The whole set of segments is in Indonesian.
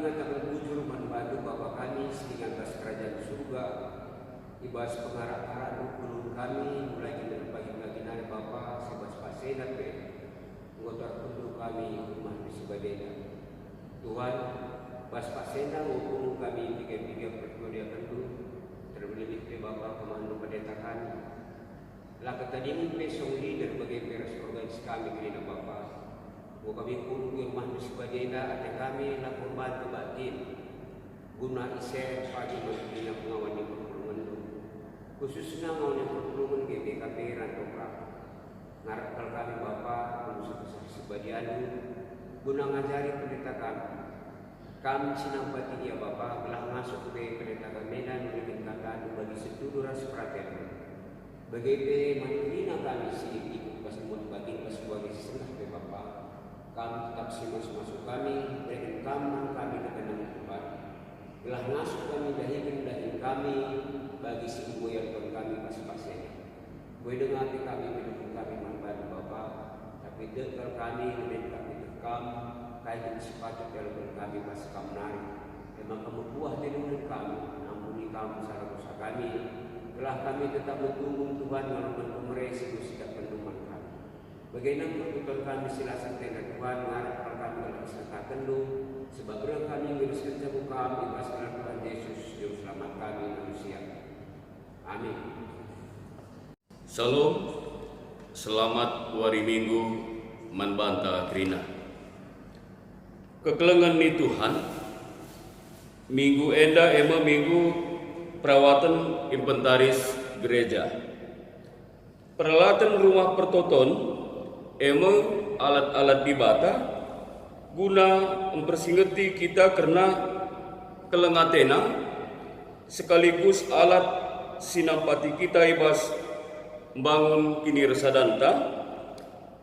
ngatakan bujur membantu Bapa kami dengan atas kerajaan surga. Ibas pengarah-arah peluru kami mulai dari pagi-pagi nari Bapa sebas pasenat be. Ngotor peluru kami rumah disibadena. Tuhan, bas pasena hukum kami tiga-tiga perkuliah kendu terbeli ke Bapa komando pendeta kami. Lakat tadi pesong leader bagi peres organisasi kami kini Bapa. Kami pun rumah disibadena ada kami lapor bantu batin. Guna isi pagi menghina pengawan yang perpulungan itu. Khususnya mau yang perpulungan GBKP Rantoprak. Ngarapkan kami Bapa untuk sebadian guna ngajari pendeta kami. Kami sinang pati dia Bapa telah masuk ke pendeta kami dan meningkatkan bagi seluruh ras praten. Bagi menghina kami si ikut kesembuhan batin sebagai setengah ke Bapa. Kami tetap masuk kami berikan kami dengan Tuhan. Telah masuk kami dahin kami bagi si ibu yang kami pas-pasnya. Boleh dengar kami mendukung kami manfaat Bapa, tapi dekal kami dan kami dekam kait sepatut dalam kami pas kami nari. Memang kamu buah dengan kami, ampuni kamu salah dosa kami. Telah kami tetap bertunggu Tuhan walaupun pemerintah sikap penduman kami. Bagaimana kebutuhan kami silasan dengan Tuhan, mengharapkan kami dalam serta kendu, sebab kami bersedia jago kami, bebaskan Tuhan Yesus, Juru Selamat kami manusia. Amin. Salam, selamat hari Minggu, manbanta Krina. Kekelengan ni Tuhan, Minggu enda ema minggu perawatan inventaris gereja. Peralatan rumah pertoton ema alat-alat dibata guna mempersingeti kita karena kelengatena sekaligus alat sinampati kita ibas bangun kini resadanta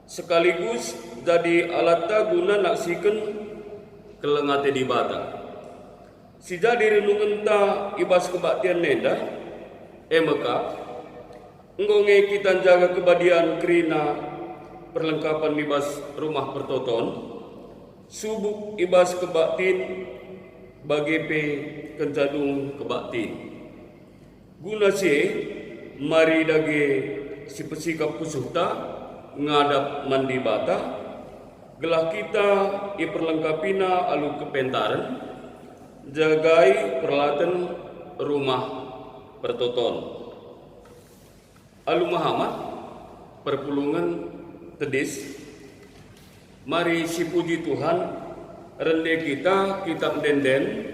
sekaligus jadi alat guna naksikan kelengate dibata. Si jadi renungan ta ibas kebaktian nenda emeka ngonge kita jaga kebadian krina perlengkapan ibas rumah pertoton subuk ibas kebaktin bagi kenjadung kebaktin guna si mari dage si pesikap kusuhta ngadap mandi bata gelah kita iperlengkapina alu kepentaran jagai peralatan rumah pertoton alu Muhammad perpulungan tedis. Mari si puji Tuhan rende kita kitab denden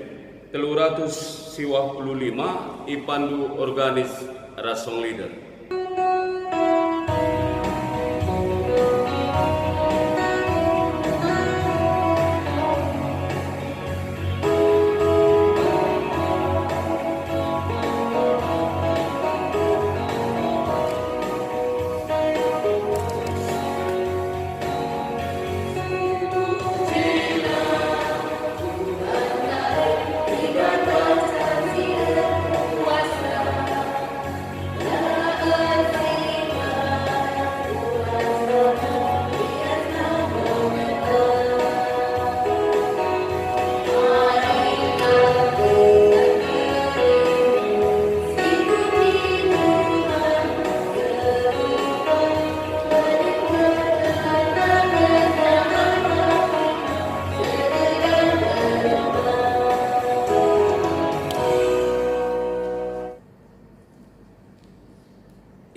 355 ipandu organis rasong leader.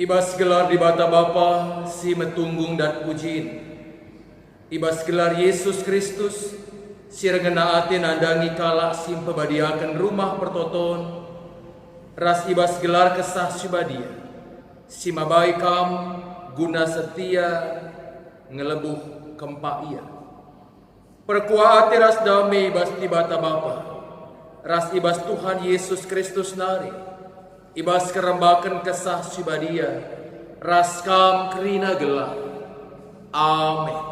Ibas gelar di bata Bapa si metunggung dan pujiin. Ibas gelar Yesus Kristus si rengena ati nandangi kala si pebadiakan rumah pertoton. Ras ibas gelar kesah subadia si mabai kam guna setia ngelebuh kempa ia. Perkuat ras damai ibas di bata Bapa. Ras ibas Tuhan Yesus Kristus nari. Ibas kerembakan kesah subadia raskam krina gelar. Amin.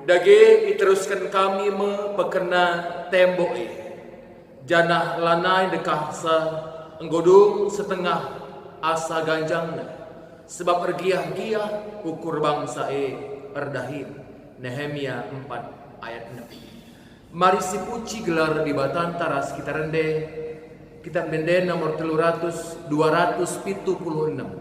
Dage iteruskan kami pekena tembok janah lanai dekah sa enggodung setengah asa ganjangna sebab ergiah-giah ukur bangsa erdahin. Nehemia 4 ayat 6. Mari si puji gelar di batantara sekitar rende kitab denden nomor 276.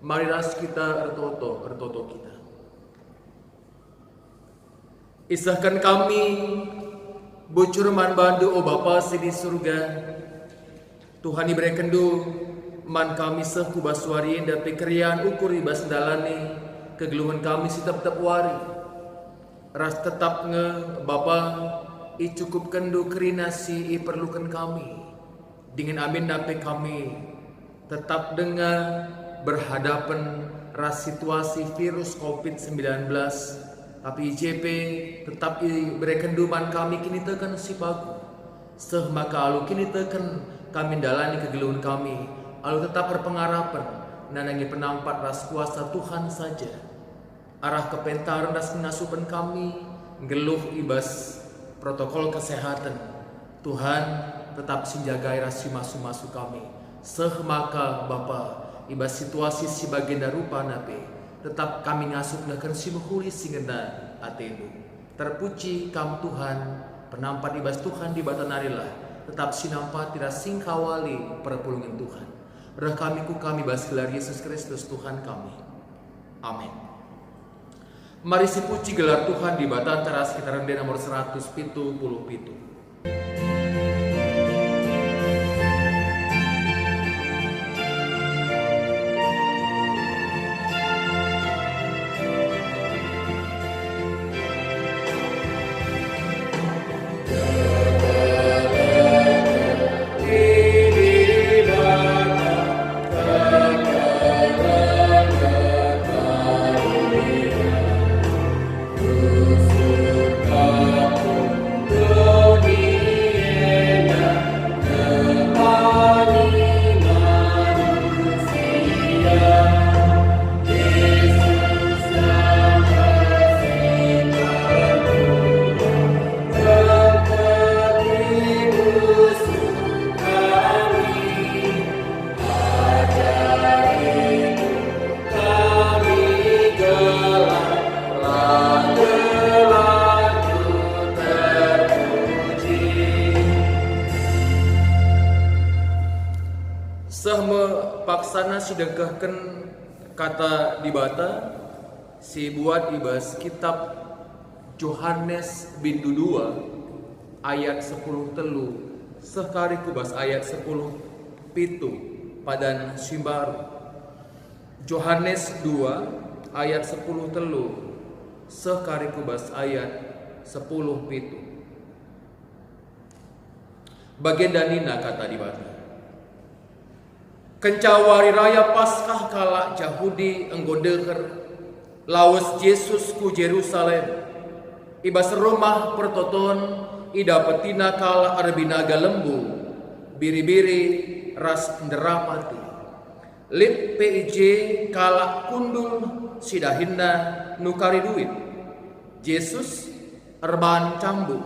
Mari ras kita ertoto kita. Isahkan kami bocor man bandu o Bapa di surga. Tuhan iberikan du man kami seh kubaswari dapat kerian ukur ibas dalane kegeluhan kami si tetap wari. Ras tetap nge Bapa icukupkan du kerinasi perlukan kami. Dengan amin dapat kami tetap dengan berhadapan ras situasi virus COVID-19 tapi IJP tetap berikan duman kami kini tekan si pagu seh maka alu kini tekan kami dalani kegeluhan kami alu tetap berpengarapan nanangi penampat ras kuasa Tuhan saja arah kepentaran ras nasupan kami geluh ibas protokol kesehatan Tuhan tetap sinjagai ras masu-masu kami seh maka Bapa ibas situasi si bagenda rupa nape tetap kami ngasup nakan si muhuri singenda atendu terpuji kam Tuhan penampat ibas Tuhan di batanarilah tetap sinampat tidak singkawali perpulungan Tuhan reh kami ku kami bas gelar Yesus Kristus Tuhan kami amin. Mari si puji gelar Tuhan di batantara sekitar rende nomor 177. Paksana si degahkan kata di bata si buat ibas kitab Yohanes bindu 2 ayat 10 telu sekari kubas ayat 10 pitu padan simbaru Yohanes 2 ayat 10 telu sekari kubas ayat 10 pitu bagian danina kata di bata kencawari raya Paskah kala Yahudi enggodeker lawas Yesus ku Jerusalem ibas rumah pertoton ida petina kala arbinaga lembu biri-biri ras nderapati lip PIJ kala kundul sidahinna nukari duit Yesus erban cambu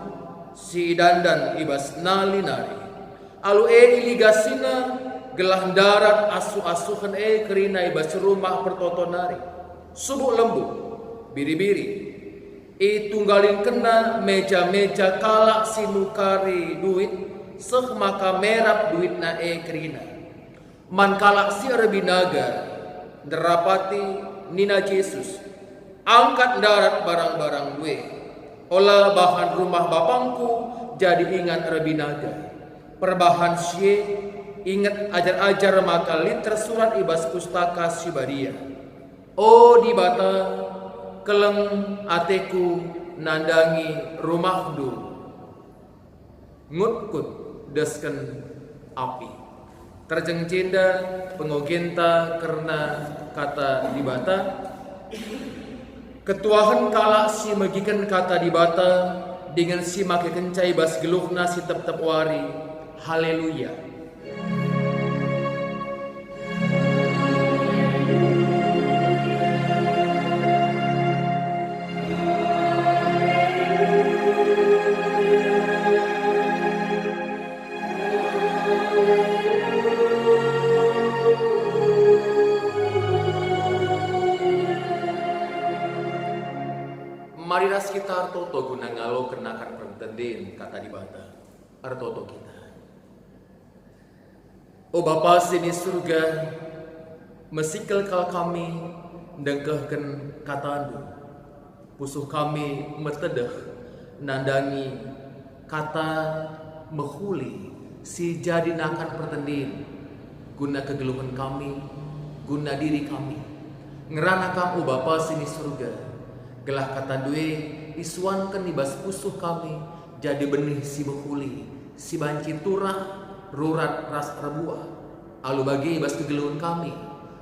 si dandan ibas nalinari alu iligasina gelah darat asu-asuhan kerina ibas rumah pertotonari. Subuh lembu, biri-biri. Tunggalin kena meja-meja kalak sinukari duit, seh maka merap duit na kerina. Man kalak si rebinaga, derapati Nina Yesus, angkat darat barang-barang duit. Olah bahan rumah bapangku jadi ingat rebinaga. Perbahan sie ingat ajar-ajar maka liter surat ibas pustaka Sibadia. Oh di bata keleng ateku nandangi rumahdu ngutkut desken api. Terjeng cinda pengoginta karena kata di bata. Ketuahan kalak si megikan kata di bata dengan si make kencai bas geluhna si tep-tep wari. Haleluya. Marilah kita artoto guna ngalo kenakan pertendin kata di bata artoto kita. O Bapa sini surga, mesikel kal kami dengkehken kataandu. Pusuh kami metedeh nandangi kata mehuli si jadi nakan pertendin guna kegeluhan kami, guna diri kami. Ngeranakan o Bapa sini surga. Gelah kata due isuankan ibas pusuh kami jadi benih si behuli si banci turah rurat ras rebuah alu bagi ibas kegeluhan kami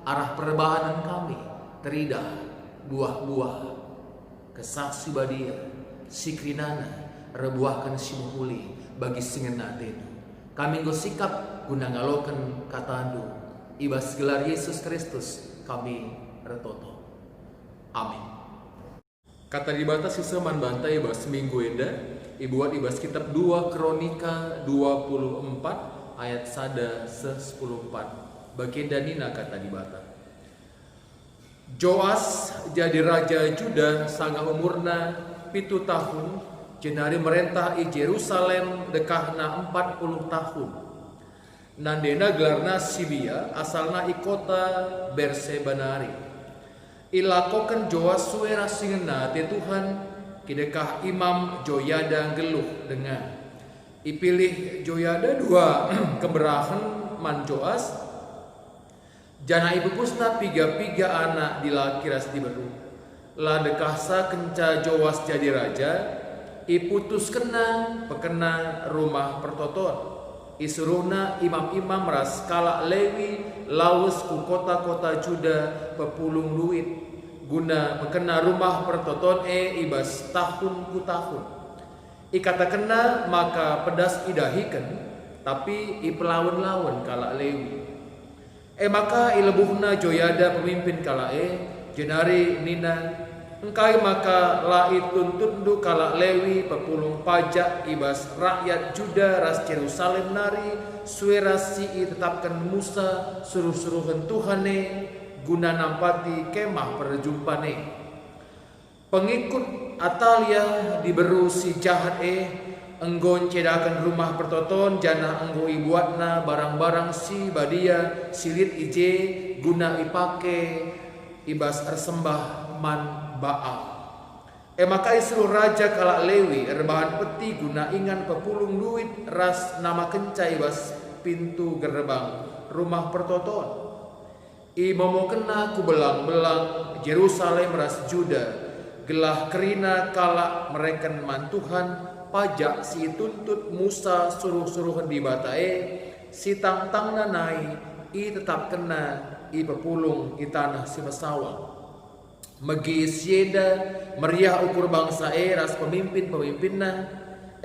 arah perbahanan kami teridah buah-buah kesaksi badia si krinana rebuahkan si behuli bagi singena tedu kami gosikap guna ngalokan katandu ibas gelar Yesus Kristus kami retoto. Amin. Kata di batas siseman bantai ibas minggu enda ibuat ibas kitab 2 Kronika 24 ayat 1:14 baginda Nina kata di bata. Joas jadi raja Juda sangga umurna 7 tahun jenari merentah i Jerusalem dekahna 40 tahun. Nandena gelarna Sibia asalna i kota Bersebanari. Ilakokan Joas suera singena te Tuhan kidekah Imam Joyada geluh dengan ipilih Joyada 2 keberahan man Joas jana ibu pusna piga-piga anak dilakiras diberu la dekasa kenca Joas jadi raja iputus kena pekena rumah pertoton isuruhna imam-imam ras kalak Lewi laus ku kota-kota Juda pepulung duit guna pekena rumah pertoton ibas tahun ku tahun ikata kena maka pedas idahikan tapi ipelawan-lawan kalak Lewi maka ilebuhna Joyada pemimpin kalak jenari Nina engkai maka lai tuntundu kalak Lewi pepulung pajak ibas rakyat Juda ras Yerusalem nari suera si tetapkan Musa suruh-suruhan Tuhane guna nampati kemah perjumpane pengikut Atalia diberu si jahat enggon cedakan rumah pertoton jana enggo ibuatna barang-barang si badia silit ije guna ipake ibas ersembah man Baal. Maka isru raja kalak Lewi rebahan peti guna ingan pepulung duit ras nama kencai bas pintu gerbang rumah pertoton. Momo kena ku belang-belang Yerusalem ras Juda gelah kerina kalak mereken mantuhan pajak si tuntut Musa suruh-suruhan di batae si tang-tang nanai tetap kena pepulung tanah si mesawang. Megi sieda meriah ukur bangsa ras pemimpin-pemimpinna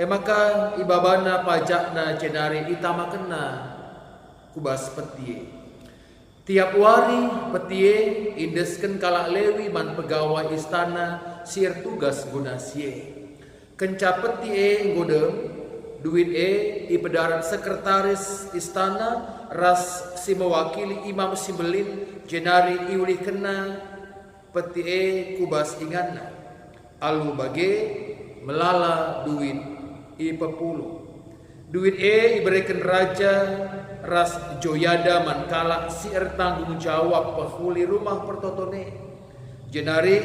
maka ibabana pajakna cenari itama kena kubas petie tiap wari petie indesken kalak Lewi man pegawai istana sir tugas guna sie kenca petie ngodem duit ipedaran sekretaris istana ras si mewakili imam simbelin jenari iuli kena peti kubas inganna alu bage melala duit ipepulu duit iberikan raja ras joyada mankala si tanggung jawab penghuli rumah pertotone jenari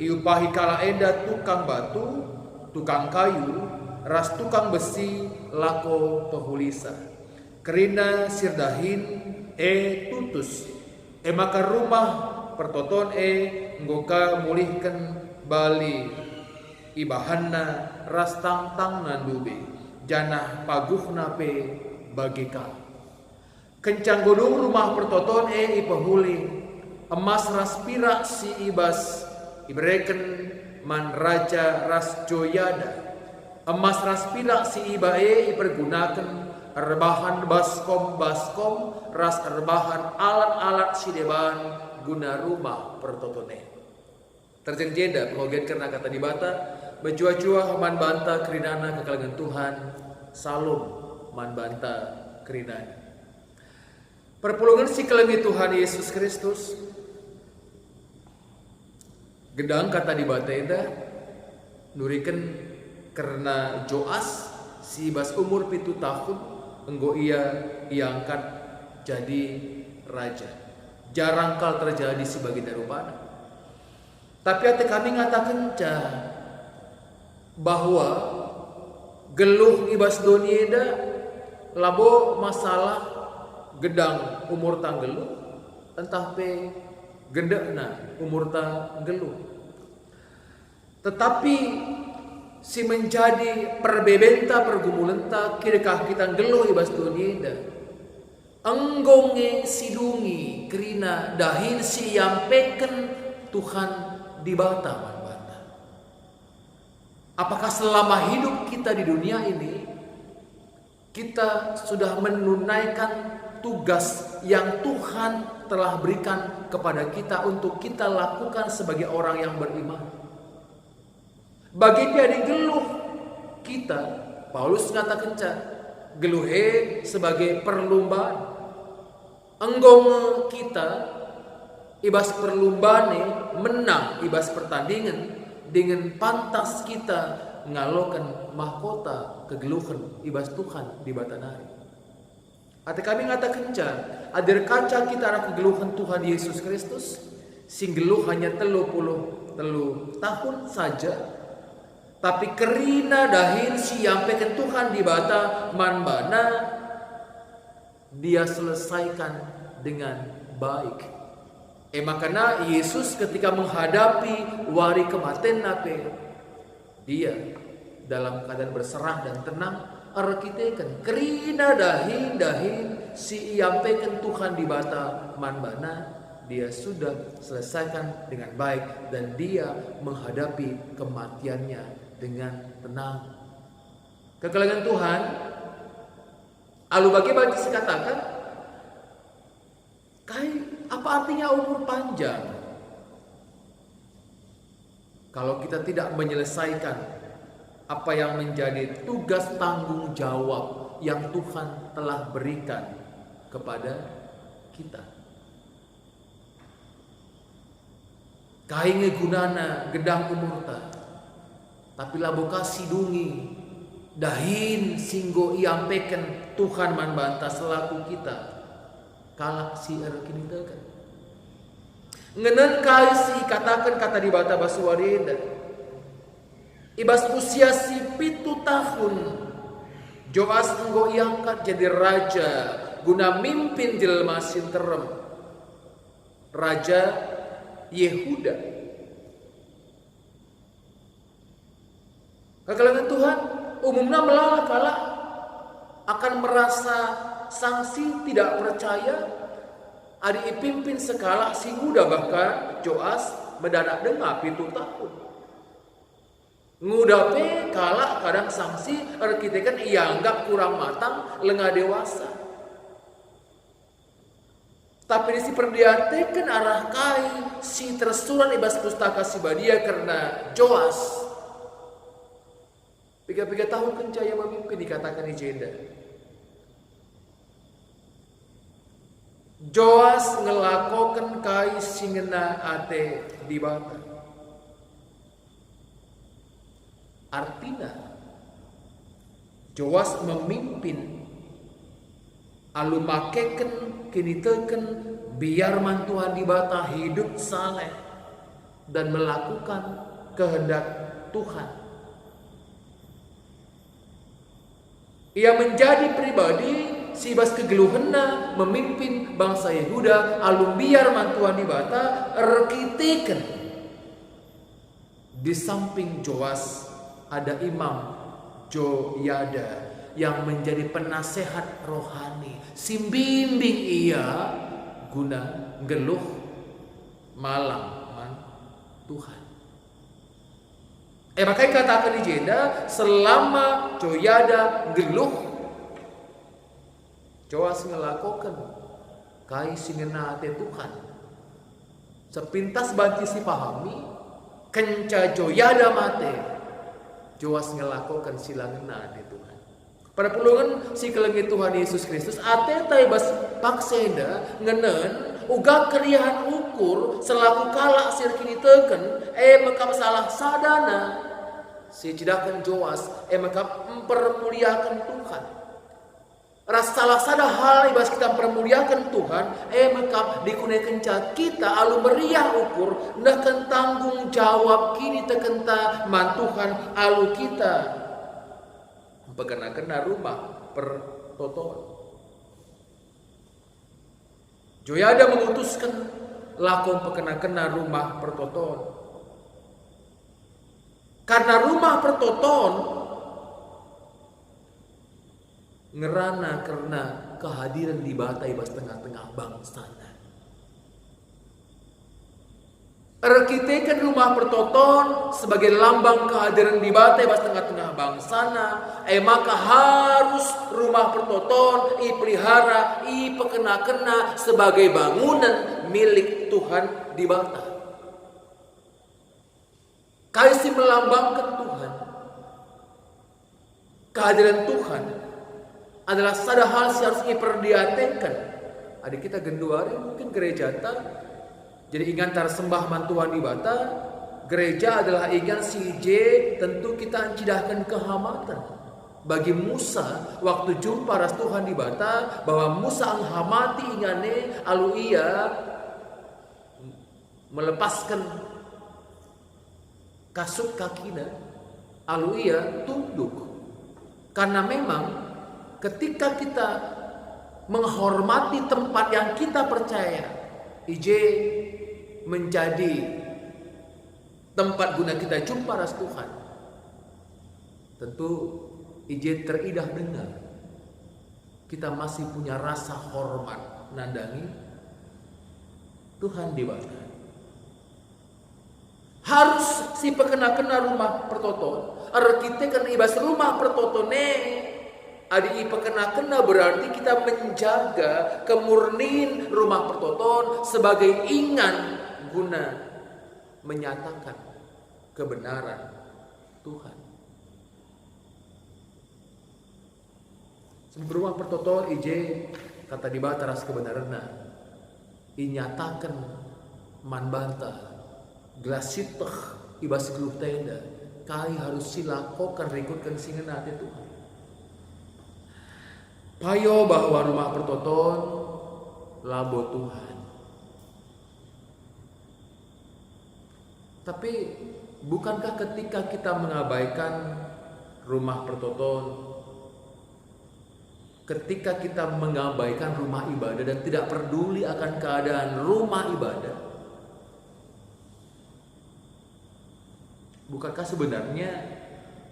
iupahi kala enda tukang batu tukang kayu ras tukang besi lako penghulisa kerina sirdahin tutus maka rumah pertoton nggoka mulihkan bali ibahanna ras tang nandube janah paguhna pe bagika kencang godung rumah pertoton ipahuli emas ras pirak si ibas ibreken man raja ras joyada emas ras pirak si ibae ipergunakan rebahan baskom ras rebahan alat-alat sideban guna rumah pertotone terjeng jeda pengoget karena kata dibata berjua-jua man banta kerinana kekalangan Tuhan salum man banta kerinana perpulungan si kelengi Tuhan Yesus Kristus gedang kata dibata eda nuriken karena Joas si bas umur 7 tahun enggo ia angkat jadi raja jarang kal terjadi sebagai darupana tapi hati kami ngatakan bahwa geluh ibas donieda labo masalah gedang umur tanggeluh entah pe gendekna umur tanggeluh tetapi si menjadi perbebenta pergumulenta kirikah kita geluh ibas donieda enggonge sidungi kerina dahin si yampeken Tuhan di bata. Apakah selama hidup kita di dunia ini kita sudah menunaikan tugas yang Tuhan telah berikan kepada kita untuk kita lakukan sebagai orang yang beriman? Bagi dia digeluh kita, Paulus mengatakan geluhe sebagai perlombaan. Enggong kita ibas perlombaan menang ibas pertandingan dengan pantas kita ngalokan mahkota kegeluhan ibas Tuhan di batanari. Ate kami ngatakan adir kaca kita arah kegeluhan Tuhan Yesus Kristus sing geluh hanya 33 tahun saja. Tapi kerina dahin si yampeken Tuhan di bata manbana dia selesaikan dengan baik. Makanya Yesus ketika menghadapi wari kematian dia dalam keadaan berserah dan tenang arkitekan kerina dahin si yampeken Tuhan di bata manbana dia sudah selesaikan dengan baik dan dia menghadapi kematiannya dengan tenang. Kekalangan Tuhan alu bagi dikatakan apa artinya umur panjang kalau kita tidak menyelesaikan apa yang menjadi tugas tanggung jawab yang Tuhan telah berikan kepada kita. Kainge gunana gedang umurta tapi laboka sidungi dahin singgo iampeken Tuhan manbanta selaku kita kalak si erkinitakan ngenen kai si katakan kata di bata basuwarida ibas usia si 7 tahun Joas enggo iangkat jadi raja guna mimpin jelma sinterem raja Yehuda. Kekalangan Tuhan umumnya melalah kala akan merasa sanksi tidak percaya adi pimpin sekala si muda bahkan Joas mendadak dengar 7 tahun ngudape kala kadang sanksi kita kan ia anggap kurang matang lengah dewasa tapi disi perdiatekan arah kai si tersuran ibas pustaka si badia karena Joas 3 tahun kencaya memimpin dikatakan di jenda Joas ngelakokan kai singena ate di bata. Artinya Joas memimpin alu makeken kini teken biar mantuan di bata hidup saleh dan melakukan kehendak Tuhan. Ia menjadi pribadi sibas kegeluhena memimpin bangsa Yehuda alum biar mantuan di bata rekiteken. Di samping Joas ada Imam Joyada yang menjadi penasehat rohani, simbimbing ia guna geluh malam Tuhan. Makanya katakan di jeda selama Joyada geluh, Joas ngelakokan kai singena ate Tuhan. Sepintas banci si pahami kenca Joyada mate, Joas ngelakokan silangena ate Tuhan. Pada pulungan si kelengit Tuhan Yesus Kristus ate taibas pakseda ngenen uga keriahan ukur selaku kalak sirkini teken mekap salah sadana si cidakan Joas mekap mempermuliakan Tuhan. Rasa salah sada hal ibas kita permuliakan Tuhan mekap dikunekan kita alu meriah ukur nakan tanggung jawab kini tekenta mantuhan alu kita pegana-kena rumah pertotoan. Joyada memutuskan lakon pekena-kena rumah pertoton. Karena rumah pertoton ngerana karena kehadiran di bata ibas tengah-tengah bangsa. Rekitekan rumah pertoton sebagai lambang kehadiran di bata ibas tengah-tengah bangsana. Maka harus rumah pertoton ipelihara ipekena-kena sebagai bangunan milik Tuhan di bata. Kaisi melambangkan Tuhan. Kehadiran Tuhan adalah sada hal yang harus diperdiatekan. Adik kita genduari mungkin gereja jadi ingan sembah mantuan di bata. Gereja adalah ingan si J tentu kita cidahkan kehamatan. Bagi Musa waktu jumpa ras Tuhan di bata bahwa Musa anghamati ingane alu ia melepaskan kasut kakina alu ia tunduk. Karena memang ketika kita menghormati tempat yang kita percaya IJ menjadi tempat guna kita jumpa ras Tuhan. Tentu IJ teridah dengar kita masih punya rasa hormat nandangi Tuhan di bata. Harus si pekena-kena rumah pertoton. Kita kan ibas rumah pertotone adi pekena-kena berarti kita menjaga kemurnian rumah pertoton sebagai ingan guna menyatakan kebenaran Tuhan. Sebelum rumah pertoton IJ kata di bataras kebenaran inyatakan man bantah glasitah ibas geluh tenda kai harus silakokan rekutkan singena ate Tuhan. Payo bahwa rumah pertoton labo Tuhan. Tapi bukankah ketika kita mengabaikan rumah pertoton, ketika kita mengabaikan rumah ibadah dan tidak peduli akan keadaan rumah ibadah, bukankah sebenarnya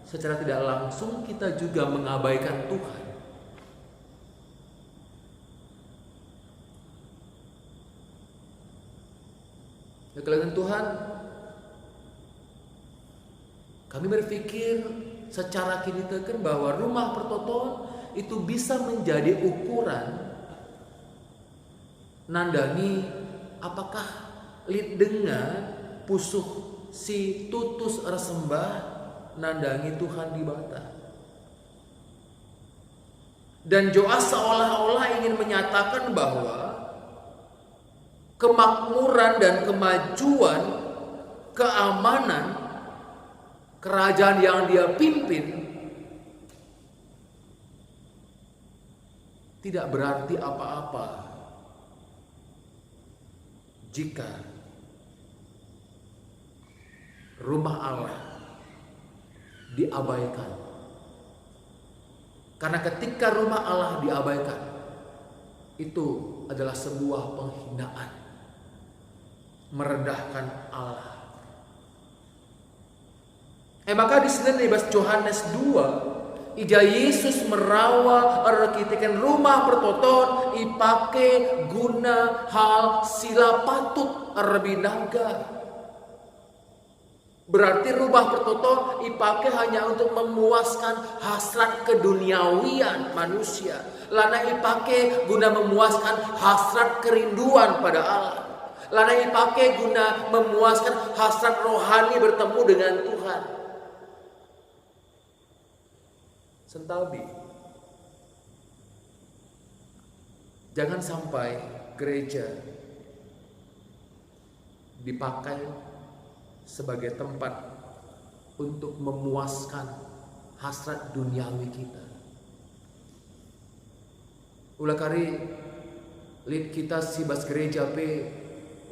secara tidak langsung kita juga mengabaikan Tuhan? Ya, kelihatan Tuhan, kami berpikir secara kini teken bahwa rumah pertoton itu bisa menjadi ukuran nandangi apakah lid dengan pusuh si tutus resembah nandangi Tuhan di bata. Dan Joas seolah-olah ingin menyatakan bahwa kemakmuran dan kemajuan, keamanan kerajaan yang dia pimpin tidak berarti apa-apa jika rumah Allah diabaikan. Karena ketika rumah Allah diabaikan, itu adalah sebuah penghinaan, merendahkan Allah. Maka di sini bahas Yohanes 2, ija Yesus merawa arkitekan rumah pertoton ipake guna hal sila patut arbinaga. Berarti rumah pertoton ipake hanya untuk memuaskan hasrat keduniawian manusia. Lana ipake guna memuaskan hasrat kerinduan pada Allah. Lana ipake guna memuaskan hasrat rohani bertemu dengan Tuhan. Sentabi, jangan sampai gereja dipakai sebagai tempat untuk memuaskan hasrat duniawi kita. Ulah kari lid kita si bas gereja pe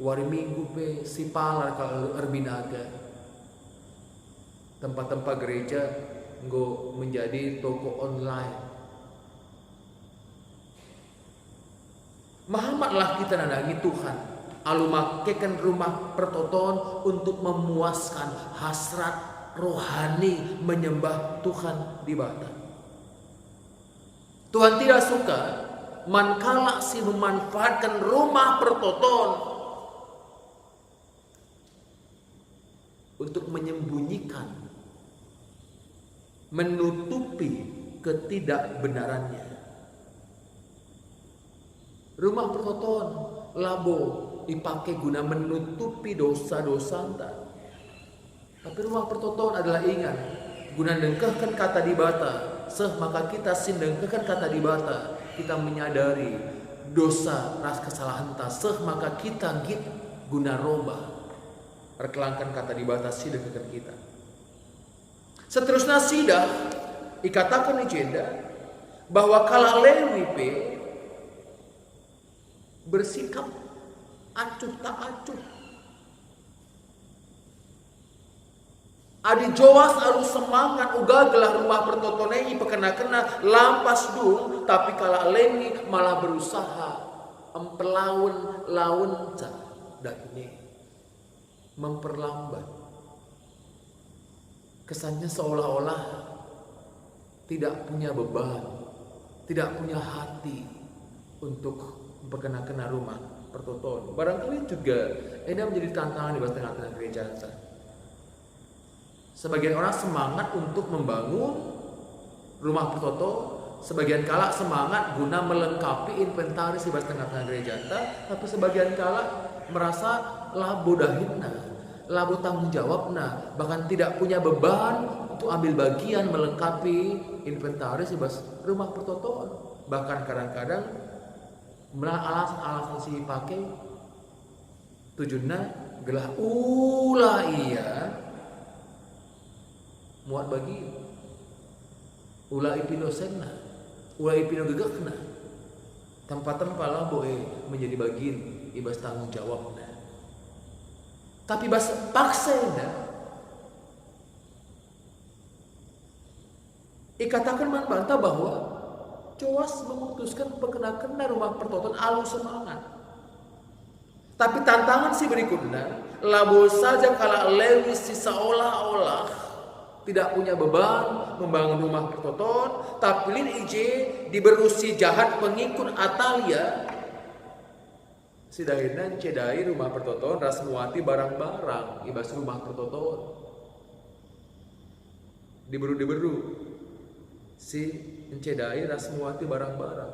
wari minggu pe si palar kalau erbinaga. Tempat-tempat gereja nggo menjadi toko online. Mahamatlah kita nandangi Tuhan, alu makekan rumah pertoton untuk memuaskan hasrat rohani menyembah Tuhan di bata. Tuhan tidak suka manakala si memanfaatkan rumah pertoton untuk menyembunyikan, menutupi ketidakbenarannya. Rumah pertoton labo dipakai guna menutupi dosa-dosa anda. Tapi rumah pertoton adalah ingat guna dengkehkan kata di bata. Maka kita dengkehkan kata di bata, kita menyadari dosa ras kesalahan ta. Maka kita guna robah perkelangkan kata di bata si dengkehkan kita. Seterusnya sidah dikatakan di jenda bahwa kala Lewi pe bersikap acuh tak acuh. Adi Joas harus semangat uga gelah rumah pertotonei pekena-kena lampas dung, tapi kala Lewi malah berusaha laun dan ini memperlambat. Kesannya seolah-olah tidak punya beban, tidak punya hati untuk memperkena-kena rumah pertoton. Barangkali juga ini menjadi tantangan di tengah-tengah gereja kita. Sebagian orang semangat untuk membangun rumah pertoton, sebagian kala semangat guna melengkapi inventaris di tengah-tengah gereja kita, tapi sebagian kala merasa labo dahina, labo tanggung jawab, bahkan tidak punya beban untuk ambil bagian melengkapi inventaris di rumah pertoton. Bahkan kadang-kadang alasan si pakai tujuannya gelah ulah iya muat bagi ulah ipino senna, ulah ipino gegekna, tempat-tempat labo menjadi bagian ibas tanggung jawabnya. Tapi bas paksa ikatakan bantah bahwa Joas memutuskan perkena-kena rumah pertoton alu semangat. Tapi tantangan si berikutnya, labo saja kala Lewi si seolah-olah tidak punya beban membangun rumah pertoton, tapi lin ije diberusi jahat pengikut Atalia. Si dahinan cedai rumah pertoton ras muati barang-barang ibas rumah pertoton. Diberu si mencedai ras muati barang-barang.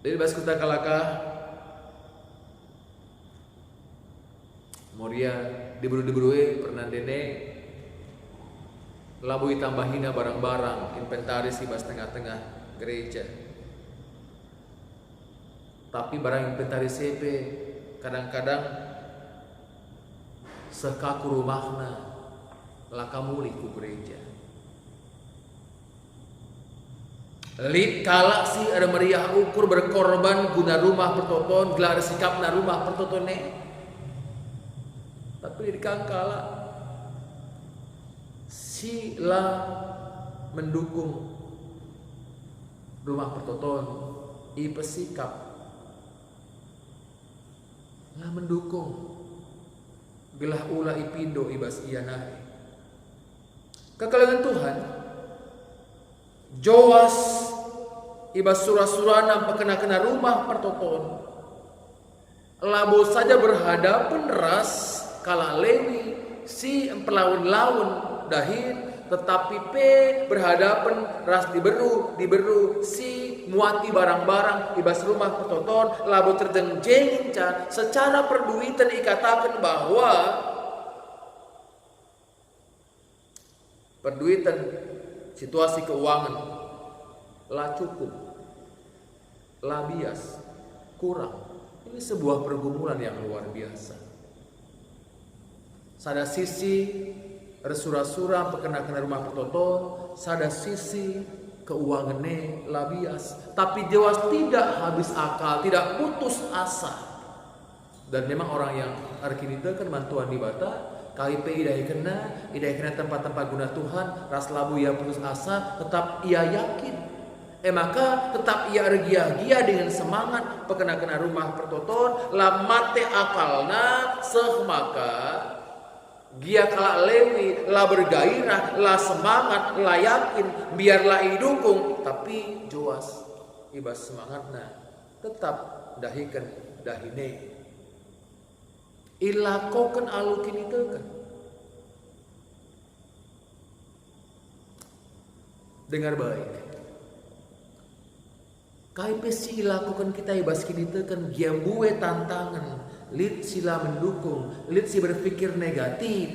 Dari bas kuta kalaka Moria diberu pernah dene labui tambahina barang-barang inventaris ibas tengah-tengah gereja. Tapi barang inventari CP kadang-kadang sekaku rumahna lakamuli ku gereja. Lid kala si ada meriah ukur berkorban guna rumah pertoton gelar sikapna rumah pertotone. Tapi di kala sila mendukung rumah pertoton ipe sikap lah mendukung gelah ula ipindo ibas ianari kekalangan Tuhan Joas ibas surah-surana pekena-kena rumah pertoton labo saja berhadapan ras kala Lewi si empelaun-laun dahin tetapi berhadapan ras diberu si muati barang-barang ibas rumah pertoton labo terjengjengin secara perduitan ikatakan bahwa perduitan situasi keuangan lah cukup lah bias kurang. Ini sebuah pergumulan yang luar biasa. Sada sisi resura-sura pekena-kena rumah pertoton, sada sisi keuangannya labias. Tapi Joas tidak habis akal, tidak putus asa. Dan memang orang yang arkinita kan mantuan di bata, KIP idai kena tempat-tempat guna Tuhan, ras labu ia putus asa, tetap ia yakin. Maka tetap ia regia-gia dengan semangat pekena-kena rumah pertoton, la mate akalna sehmaka gia kala Lewi lah bergairah, lah semangat, lah yakin, biarlah idukung. Tapi Joas ibas semangatna tetap dahikan dahine. Ilakokan alukin itu kan. Dengar baik. KIP si ilakokan kita ibas kini tekan gia buwe tantangan. Lid sila mendukung, lid si berpikir negatif.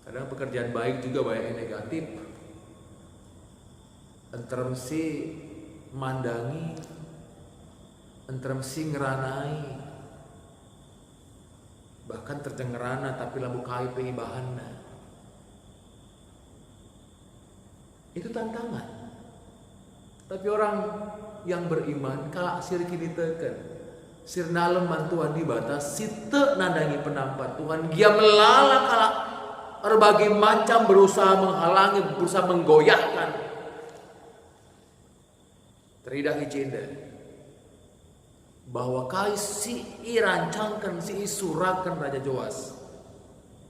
Kadang pekerjaan baik juga banyak yang negatif. Entrem si mandangi, entrem si ngeranai. Bahkan tercengerana tapi labu KIP bahanna. Itu tantangan. Tapi orang yang beriman kala sir kini teken sir nalem mantuan di batas site nandangi penampan Tuhan dia melala kala berbagai macam berusaha menghalangi, berusaha menggoyahkan. Teridah hijinda bahwa kai si irancangkan si isurakan Raja Joas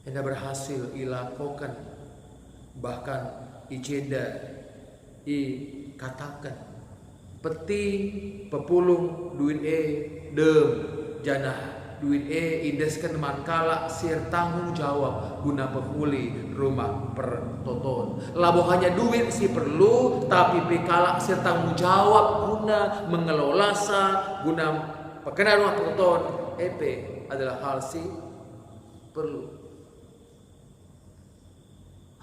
hingga berhasil ilakokan bahkan ijenda katakan peti pepulung duit dem janah duit indeskan mankala sir tanggung jawab guna pepuli rumah pertoton labo hanya duit si perlu tapi pikala sir tanggung jawab guna mengelola guna pekena rumah pertoton adalah hal si perlu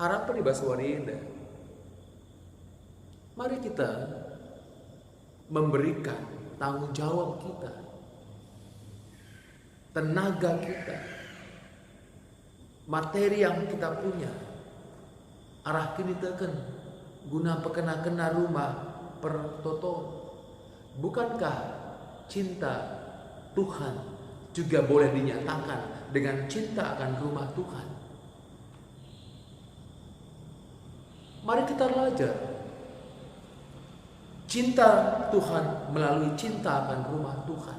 harapan di Baswari indah. Mari kita memberikan tanggung jawab kita, tenaga kita, materi yang kita punya, arah kini teken guna pekena-kena rumah pertoton. Bukankah cinta Tuhan juga boleh dinyatakan dengan cinta akan rumah Tuhan? Mari kita belajar cinta Tuhan melalui cinta akan rumah Tuhan.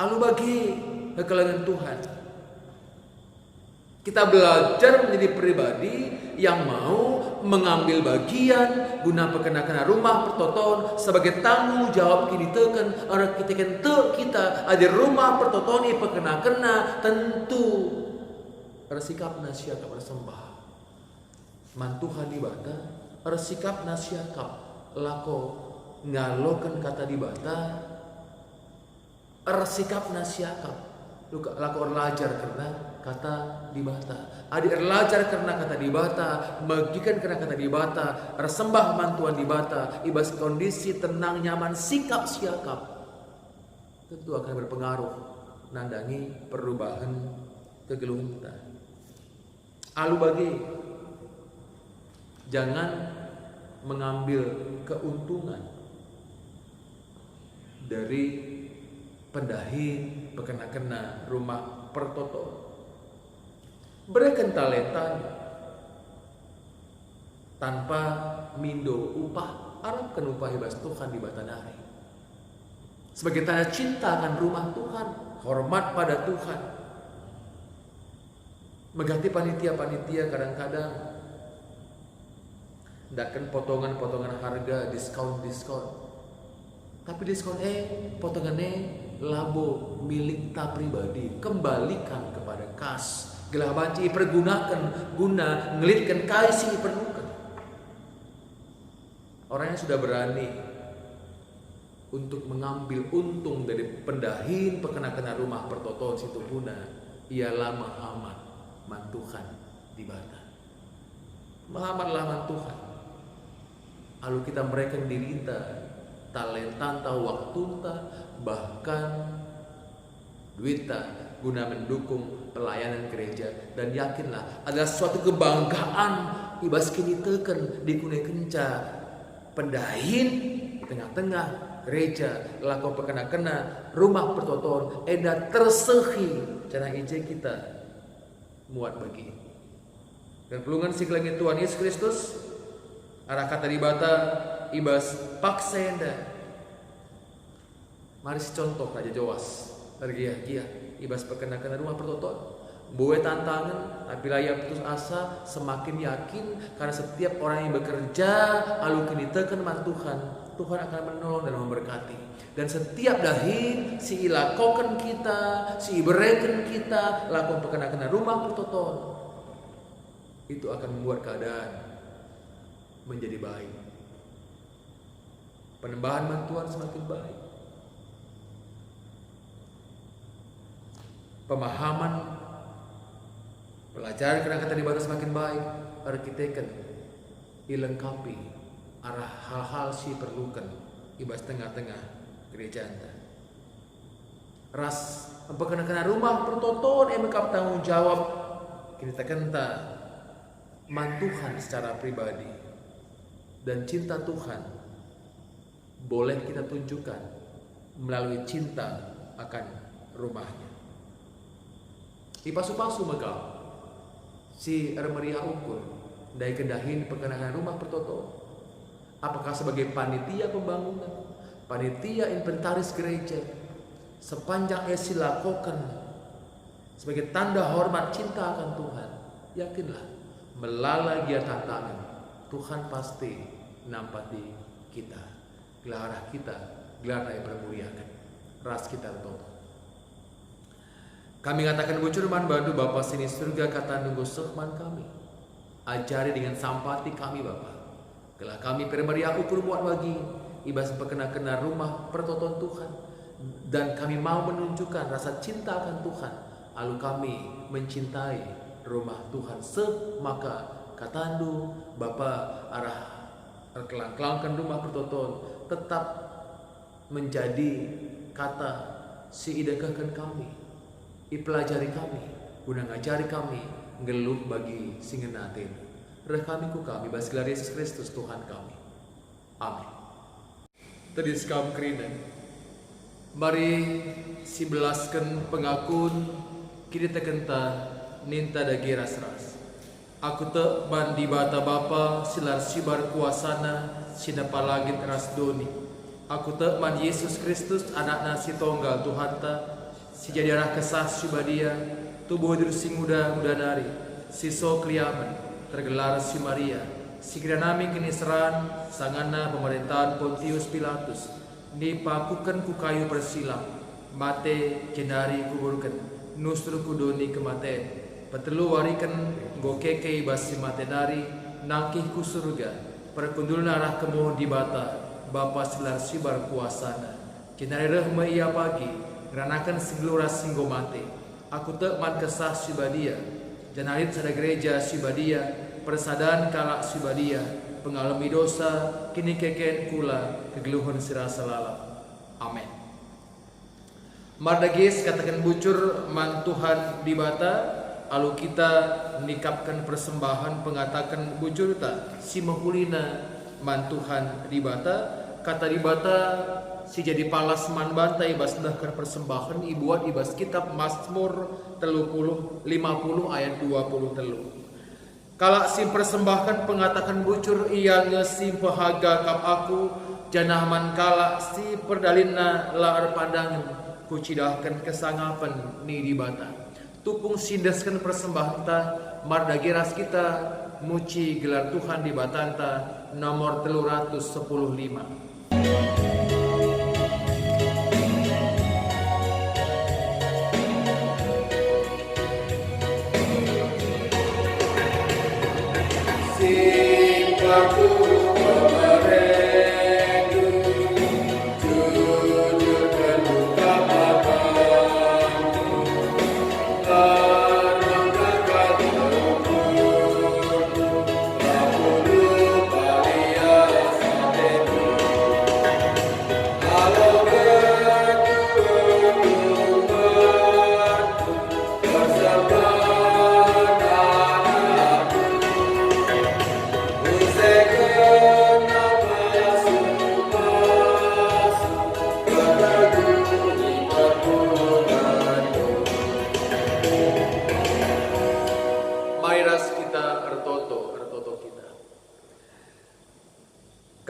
Lalu bagi kekalangan Tuhan, kita belajar menjadi pribadi yang mau mengambil bagian guna pekena-kena rumah pertoton sebagai tanggung jawab kini teken orang kita ada rumah pertoton ini pekena-kena tentu bersikap nasihat bersembah mantuhan di bata bersikap nasiakap lako ngalokan kata di bata bersikap nasiakap Laku erlajar karena kata dibata. Adi erlajar karena kata dibata, bagikan karena kata dibata, resembah mantuan dibata, ibas kondisi tenang nyaman sikap siakap. Tentu akan berpengaruh nandangi perubahan kegeluhunta. Alu bagi jangan mengambil keuntungan dari pendahin pekena-kena rumah pertoto. Berikan talenta tanpa mindo upah, harapkan upah ibas Tuhan di batanari. Sebagai tanda cinta akan rumah Tuhan, hormat pada Tuhan. Mengganti panitia-panitia kadang-kadang ndakan potongan-potongan harga, diskon. Tapi diskon potongannya labo milik ta pribadi, kembalikan kepada kas. Gelah banci pergunakan guna ngelitkan kaisi perlukan. Orang yang sudah berani untuk mengambil untung dari pendahin pekena-kena rumah pertotoan situ puna, ialah Muhammad mantuhan di bata. Muhammadlah mantuhan. Lalu kita mereka dirita talenta waktu bahkan duita guna mendukung pelayanan gereja, dan yakinlah adalah suatu kebanggaan ibas kini teken di kune kenca pendahin tengah-tengah gereja laku pekena-kena rumah pertotoan eda tersehi cana ije kita muat bagi dan pelungan si kelengit Tuhan Yesus Kristus arah kata dibata ibas paksenda. Mari si contoh aja jawas tergia-gia ibas perkenakan rumah pertotoan. Buat tantangan tapi layak putus asa, semakin yakin karena setiap orang yang bekerja lalu kini tekan Tuhan akan menolong dan memberkati. Dan setiap dahin si ilakokan kita, si ibereken kita lakukan perkenakan rumah pertotoan, itu akan membuat keadaan menjadi baik. Penembahan bantuan semakin baik. Pemahaman pelajaran kata dibata semakin baik. Arkiteken dilengkapi arah hal-hal si perlukan ibas tengah-tengah gereja anda. Ras kena rumah pertotoan yang mengkap tanggung jawab kita kenta mantuhan secara pribadi dan cinta Tuhan boleh kita tunjukkan melalui cinta akan rumahnya. Di pasu-pasu megah si meriah ukur dari kedahin perkenakan rumah pertoto. Apakah sebagai panitia pembangunan, panitia inventaris gereja, sepanjang esi lakukan sebagai tanda hormat cinta akan Tuhan, yakinlah melalui dia tantangan Tuhan pasti nampati kita, gelarah kita, gelarah yang bermuliakan, ras kita toto. Kami katakan bucurman bantu Bapa sini surga kata nunggu sehman kami. Ajari dengan sampati kami Bapa. Kelah kami permeriah ukur buat bagi ibas perkena-kena rumah pertotoan Tuhan. Dan kami mau menunjukkan rasa cinta akan Tuhan. Lalu kami mencintai rumah Tuhan semaka katandu Bapa arah kelang-kelangkan rumah pertotoan tetap menjadi kata si idekahkan kami. Ipelajari kami, guna ngajari kami, ngeluh bagi singenatin. Reh kami ku kami, basgelar Yesus Kristus Tuhan kami. Amin. Tadi sekam kerina. Mari si belaskan pengakun, kini tekenta ninta dagi ras-ras. Aku te bandi bata bapa, silar sibar kuasana, sinapa langit ras doni. Aku te man Yesus Kristus, anakna si tonggal Tuhan ta, si jadi arah kesah subadia, tubuh durusing muda nari, si so kliaman, tergelar si Maria, si kiranami kiniseran, sangana pemerintahan Pontius Pilatus, nipakukan ku kayu persilam, mate cenari kuburkan, nustru kudoni kematen, petelu warikan gokeke basi mate dari, nangkih ku surga, perkundul narah kemoh di bata, bapa silar sibar kuasana, cenari rehma ia pagi, ranakan segelura singgo mate, aku tekman kesah sibadia, janarit sada gereja sibadia, persadaan kalak sibadia, pengalami dosa, kini keken kula, kegeluhan sirasa lalam. Amin. Mardagis katakan bucur man Tuhan di bata, alu kita menikapkan persembahan pengatakan bucur ta, si mahulina man Tuhan di bata, kata di bata si jadi palas man banta ibas dahkan persembahan ibuat ibas kitab Mazmur 50 ayat 23. Kala sim persembahkan pengatakan bucur ia ngesim pehaga kap aku janahman kala si perdalina laar pandangan kucidahkan kesangapan ni di bata. Tupung sindaskan persembahan ta mardageras kita muci gelar Tuhan di batanta nomor 315.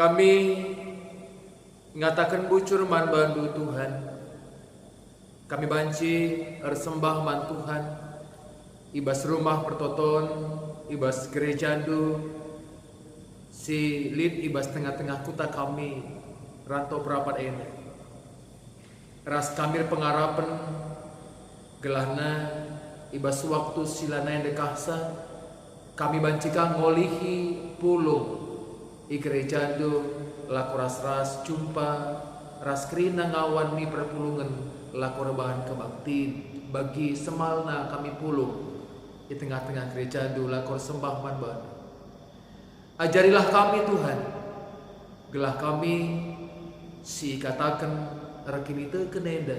Kami ngatakan bucur man bandu Tuhan. Kami banci ersembah man Tuhan. Ibas rumah pertoton, ibas gerejandu, si lid ibas tengah-tengah kuta kami rantau perapat ini. Ras kami pengarapan gelahna ibas waktu silana yang dekahsa. Kami bancikan ngolihi pulung gerejandu laku ras jumpa ras kerina ngawan mi perpulungan laku rebahan kebakti bagi semalna kami pulung di tengah-tengah gerejandu laku sembah manban. Ajarilah kami Tuhan, gelah kami si katakan rakini teken enda,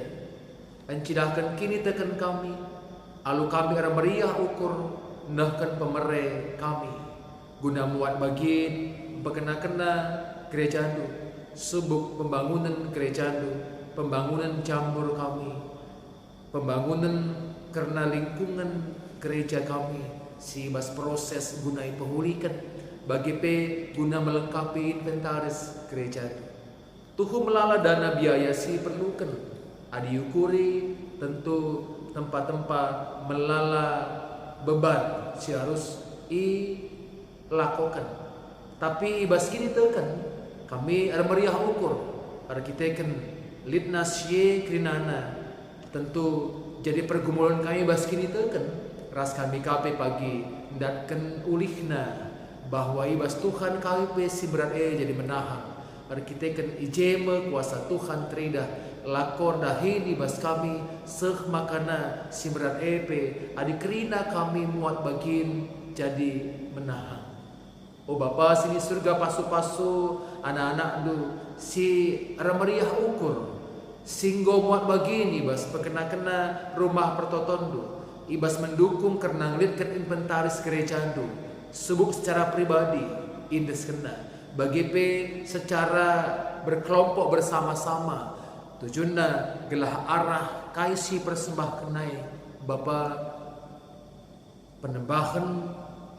ancidahkan kini teken kami, alu kami meriah ukur nahkan pemere kami, guna muat bagin bekena-kena gerejandu, subuk pembangunan gerejandu, pembangunan jambur kami, pembangunan karena lingkungan gereja kami, si bas proses gunai pengulikan bagi guna melengkapi inventaris gerejandu. Tuhu melala dana biaya si perlukan, adiukuri tentu tempat-tempat melala beban si harus lakukan. Tapi ibas kini tekan kami ada meriah ukur ada kita kan litnas ye krinana tentu jadi pergumulan kami ibas kini tekan ras kami kape pagi datkan ulihna bahwa ibas Tuhan kami si berat jadi menahan ada kita kan ijeme kuasa Tuhan tridah lakor dahin ibas kami seh makana si berat adi kerina kami muat bagin jadi menahan. Oh Bapa sini surga pasu-pasu anak-anak du si rameriah ukur singgo muat bagini bas pekena-kena rumah pertotondu ibas mendukung karena ngelitkan inventaris gerejandu subuk secara pribadi indes kena bagi secara berkelompok bersama-sama tujuannya gelah arah kaisi persembah kenai Bapa penembahan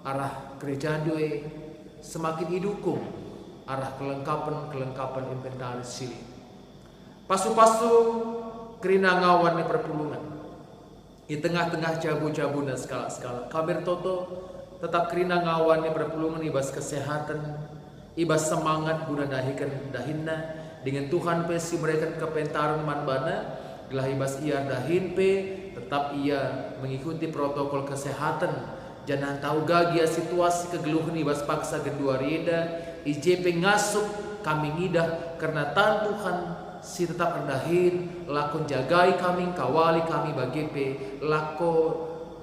arah gerejandu semakin didukung arah kelengkapan inventaris sini. Pasu-pasu kerina ngawan di perpulungan. Di tengah-tengah jabu-jabuna skala-skala. Kabir toto tetap kerina ngawan di perpulungan ibas kesehatan, ibas semangat guna dahikan dahinna dengan Tuhan si mereka kepentaran manbana, gelah ibas ia dahin tetap ia mengikuti protokol kesehatan. Jangan tahu gagia situasi kegeluhan ibas paksa kedua rida IJP ngasuk kami ngidah karena Tuhan si tetap rendahin, lakon jagai kami, kawali kami bagepe, lako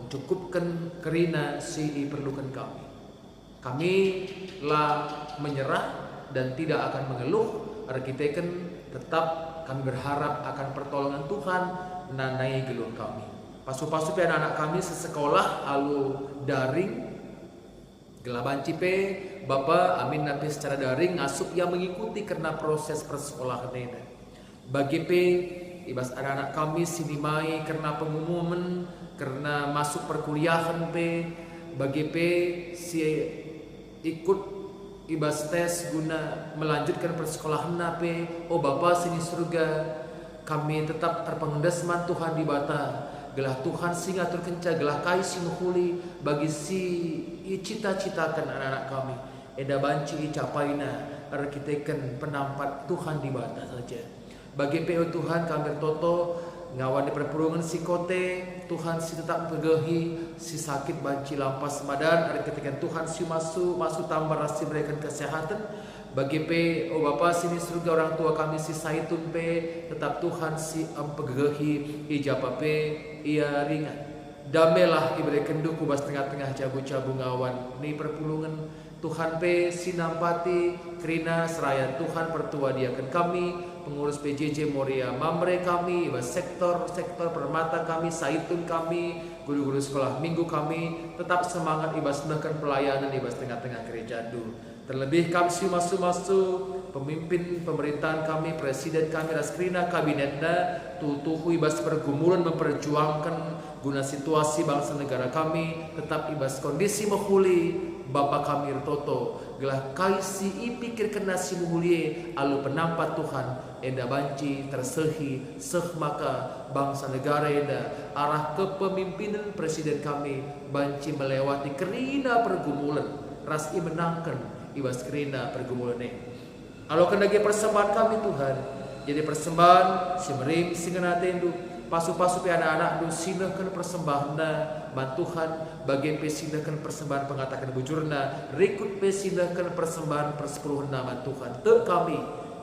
mencukupkan kerina si diperlukan kami. Kami lah menyerah dan tidak akan mengeluh. Kita tetap kami berharap akan pertolongan Tuhan nanai geluh kami. Pasu-pasu pe anak-anak kami sesekolah alu daring gelaban cipe Bapak amin napi secara daring ngasup yang mengikuti karena proses persekolahan ini. Bagi pe ibas anak-anak kami sinimai karena pengumuman karena masuk perkuliahan pe bagi pe si ikut ibas tes guna melanjutkan persekolahan nape. Oh Bapak sini surga kami tetap terpengendasman Tuhan di bata gelah Tuhan singa terkenca gelah kai si muhuli bagi si cita-citakan anak-anak kami eda banci capaina arkiteken penampat Tuhan di bata saja. Bagi PO Tuhan kami bertoto ngawan di perpurungan si kote Tuhan si tetap pegehi si sakit banci lampas madan arkiteken Tuhan si masuk tambah rasi berikan kesehatan. Bagi P, oh Bapak sini surga orang tua kami si Saitun P, tetap Tuhan si empegehi ijapa P, ia ringan. Damelah iberikan duku bas tengah-tengah cabu-cabu ngawan ni perpulungan Tuhan P si nampati kerina seraya Tuhan pertua diakan kami pengurus PJJ Moria Mamre kami ibas sektor permata kami Saitun kami guru-guru sekolah minggu kami tetap semangat ibas melakukan pelayanan ibas tengah-tengah gereja du. Terlebih kami masuk pemimpin pemerintahan kami, presiden kami, raskrina kabinetnya, tutuhu ibas pergumulan memperjuangkan guna situasi bangsa negara kami, tetap ibas kondisi mahuli, Bapak kami Rtoto, gelah kaisi ipikir kena si muhulie, alu penampat Tuhan, enda banci tersehi, maka bangsa negara enda, arah kepemimpinan presiden kami, banci melewati kerina pergumulan, ras menangkan, ibas kerina pergumulan ini. Kalau kendagi persembahan kami Tuhan, jadi persembahan si merim singena tendu, pasu-pasu pe anak-anak du sinahkan persembahanna man Tuhan, bagian pe sinahkan persembahan pengatakan bujurna, rikut pe sinahkan persembahan persepuluhna man Tuhan. Te kami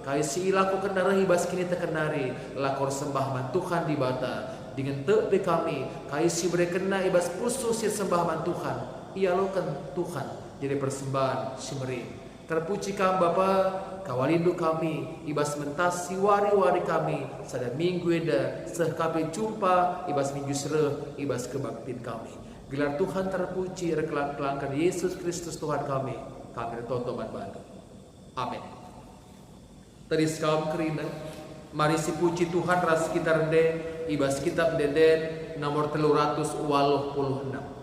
kai si laku kendara ibas kini tekenari lakor sembah man Tuhan di bata dengan te pe kami kai si berekena ibas khusus si sembah man Tuhan. Ia lokan Tuhan. Jadi persembahan simeri terpuji kami Bapa kawalindu kami ibas mentasi wari-wari kami sada minggu eda sehkape jumpa ibas minggu sereh ibas kebaktin kami gelar Tuhan terpuji rekelang-kelangkan Yesus Kristus Tuhan kami retoto bantu amin. Tadi sekam kerina mari si puji Tuhan ras kita rende ibas kitab deden nomor 386.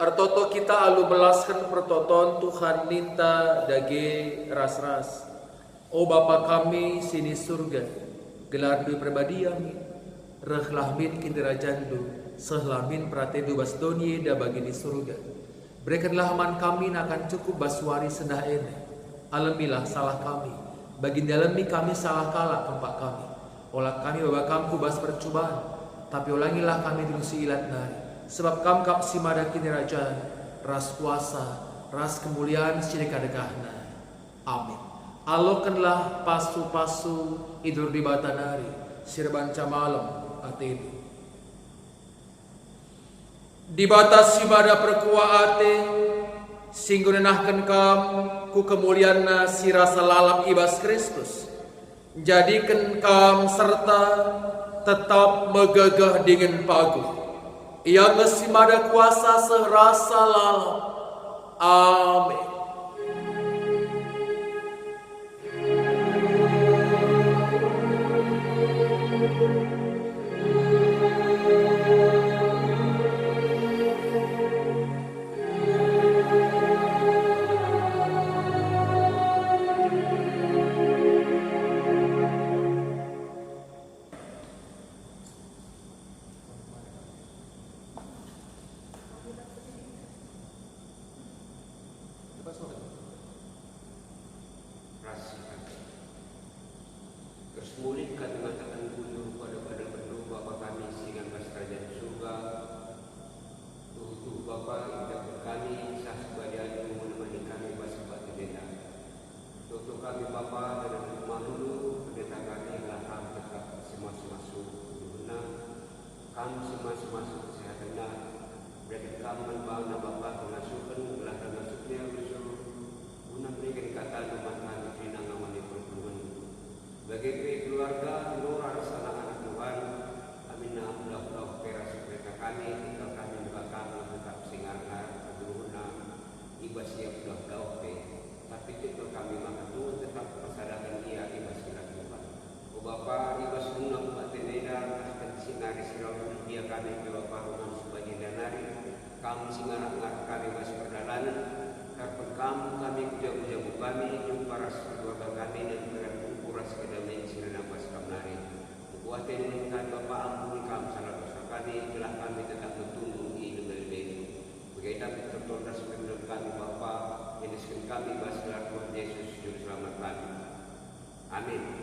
Artoto kita alu belaskan pertoton Tuhan minta dage ras-ras. O Bapa kami sini surga, gelar du perbadiami, rehlahmin kinderajandu, sehlamin pratedu basdonye da bagi di surga. Berikanlah man kami akan cukup baswari sendah ene. Alamilah salah kami, bagi dalemi kami salah kalah kempak kami. Olah kami Bapa kamku bas percobaan, tapi ulangilah kami dulu si ilat nari. Sebab kamkap si mada kini raja, ras kuasa, ras kemuliaan sini kadekahna. Amin. Alokanlah pasu-pasu idur di batanari, sirbanca malam ateni. Di batas si mada perkua ate, singgunenahkan kam ku kemuliaan si rasa lalap ibas Kristus. Jadikan kam serta tetap megagah dengan paguh. Ia masih ada kuasa serasa lalu. Amin. Terus murid kami mengatakan kunjung pada berdoa Bapa kami sehingga kerajaan surga. Tuh Bapa yang kami sah sebagai menemani kami bersama pendeta. Tuh kami Bapa dalam rumah dulu pendeta kami lah kami tetap semasuk guna. Kami semasuk kesehatan dan kami membangun Bapa pengasuhan telah termasuknya usul guna berikan kata rumah kami pinang aman perhubungan. Bagi keluarga, Nora, anak-anak Tuhan, amin Allah peras mereka kami, tinggal kami bakal tetap singarna, berguna, ibas siap dah tapi tinggal kami maka Tuhan tetap persadakan dia ibas kita Tuhan. O Bapa, ibas guna umat teneda, akan singari selalu dia kami ke Bapa rumah sebagai danari, kami singar-ngar kami masih perjalanan, karena kami jauh-jauh kami, jumpa ras keluarga kami dan kuras kedamaian sirna pas kamari. Buat ini kan Bapa ampuni kami salah dosa kami, telah kami tetap bertumbuh hidup dari beli. Bagaimana tertolong sebelum kami Bapa, yang disebut kami bahas Tuhan Yesus Juru Selamat kami. Amin.